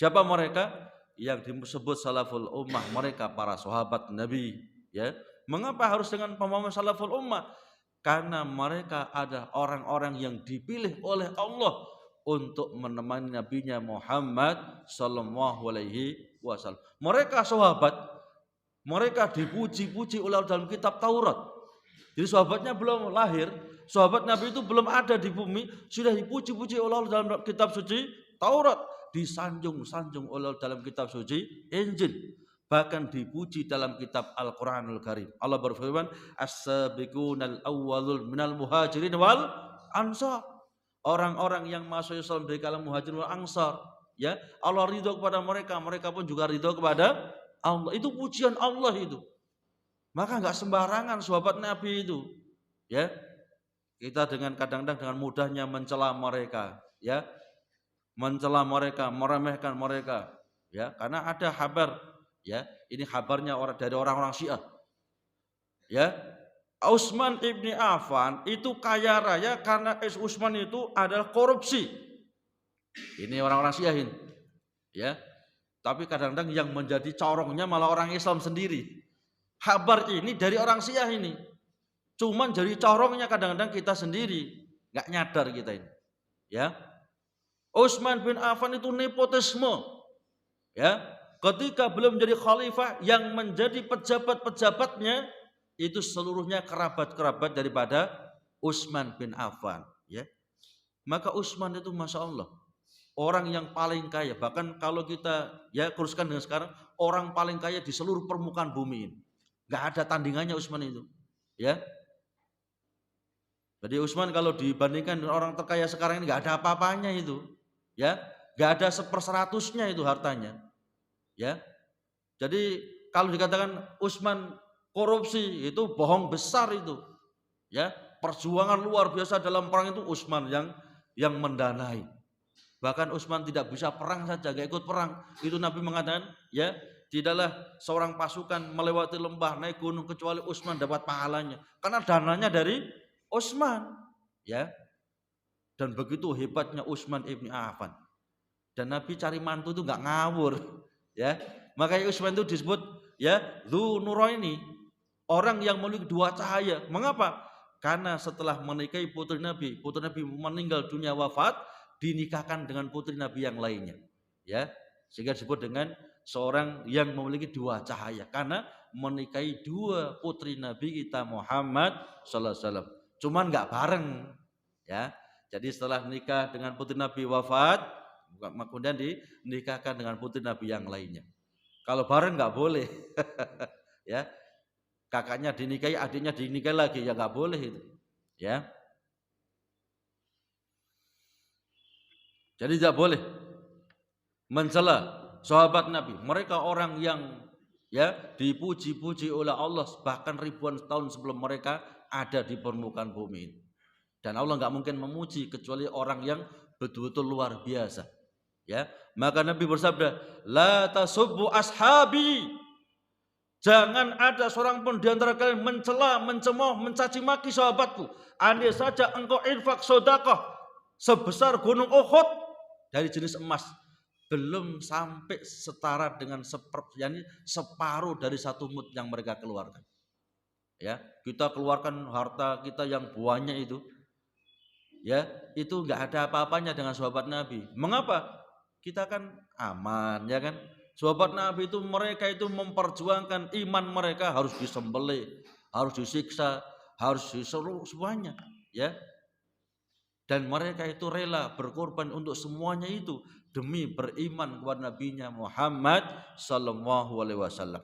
Siapa mereka? Yang disebut salaful ummah, mereka para sahabat Nabi, ya. Mengapa harus dengan pemahaman salaful ummah? Karena mereka ada orang-orang yang dipilih oleh Allah untuk menemani nabinya Muhammad sallallahu alaihi wasallam. Mereka sahabat, mereka dipuji-puji oleh Allah dalam kitab Taurat. Jadi sahabatnya belum lahir, sahabat Nabi itu belum ada di bumi, sudah dipuji-puji oleh Allah dalam kitab suci Taurat, disanjung-sanjung oleh Allah dalam kitab suci Injil, bahkan dipuji dalam kitab Al-Qur'anul Karim. Allah berfirman, "As-sabiqunal awwalul minal muhajirin wal ansar." Orang-orang yang masuk Islam dari kalangan muhajirin wal ansar, ya, Allah ridho kepada mereka, mereka pun juga ridho kepada Allah. Itu pujian Allah itu. Maka enggak sembarangan sahabat Nabi itu, ya. Kita dengan kadang-kadang dengan mudahnya mencela mereka, ya. Mencela mereka, meremehkan mereka, ya. Karena ada kabar, ya. Ini kabarnya dari orang-orang Syiah. Ya. Utsman ibni Affan itu kaya raya karena Utsman itu adalah korupsi. Ini orang-orang Syiah ini, ya. Tapi kadang-kadang yang menjadi corongnya malah orang Islam sendiri. Kabar ini dari orang Syiah ini. Cuman jadi corongnya kadang-kadang kita sendiri, nggak nyadar kita ini. Ya. Utsman bin Affan itu nepotisme. Ya. Ketika belum menjadi khalifah, yang menjadi pejabat-pejabatnya itu seluruhnya kerabat-kerabat daripada Utsman bin Affan, ya. Maka Utsman itu Masya Allah orang yang paling kaya. Bahkan kalau kita ya kuruskan dengan sekarang, orang paling kaya di seluruh permukaan bumi ini. Nggak ada tandingannya Utsman itu, ya. Jadi Utsman kalau dibandingkan dengan orang terkaya sekarang ini nggak ada apa-apanya itu, ya. Nggak ada 1/100-nya itu hartanya, ya. Jadi kalau dikatakan Utsman korupsi itu bohong besar itu, ya. Perjuangan luar biasa dalam perang itu Utsman yang mendanai. Bahkan Utsman tidak bisa perang saja, gak ikut perang. Itu Nabi mengatakan, ya, tidaklah seorang pasukan melewati lembah naik gunung kecuali Utsman dapat pahalanya. Karena dananya dari Utsman, ya. Dan begitu hebatnya Utsman ibni Affan. Dan Nabi cari mantu itu nggak ngawur, ya. Makanya Utsman itu disebut, ya, Dzu Nuraini, orang yang memiliki dua cahaya. Mengapa? Karena setelah menikahi putri Nabi meninggal dunia wafat, dinikahkan dengan putri Nabi yang lainnya, ya. Sehingga disebut dengan seorang yang memiliki dua cahaya karena menikahi dua putri Nabi kita Muhammad sallallahu alaihi wasallam. Cuman nggak bareng, ya. Jadi setelah menikah dengan putri Nabi wafat, kemudian dinikahkan dengan putri Nabi yang lainnya. Kalau bareng nggak boleh, ya. Kakaknya dinikahi, adiknya dinikahi lagi, ya nggak boleh itu, ya. Jadi tidak boleh mencela sahabat Nabi. Mereka orang yang, ya, dipuji-puji oleh Allah bahkan ribuan tahun sebelum mereka ada di permukaan bumi ini. Dan Allah nggak mungkin memuji kecuali orang yang betul-betul luar biasa, ya. Maka Nabi bersabda, "La tasubbu ashabi." Jangan ada seorang pun di antara kalian mencela, mencemooh, mencaci maki sahabatku. Andai saja engkau infak sedekah sebesar gunung Uhud dari jenis emas, belum sampai setara dengan separuh dari satu mud yang mereka keluarkan. Ya, kita keluarkan harta kita yang banyak itu, ya, itu nggak ada apa-apanya dengan sahabat Nabi. Mengapa? Kita kan aman, ya kan? Sahabat Nabi itu mereka itu memperjuangkan iman mereka, harus disembelih, harus disiksa, harus disuruh semuanya, ya. Dan mereka itu rela berkorban untuk semuanya itu demi beriman kepada nabinya Muhammad sallallahu alaihi wasallam.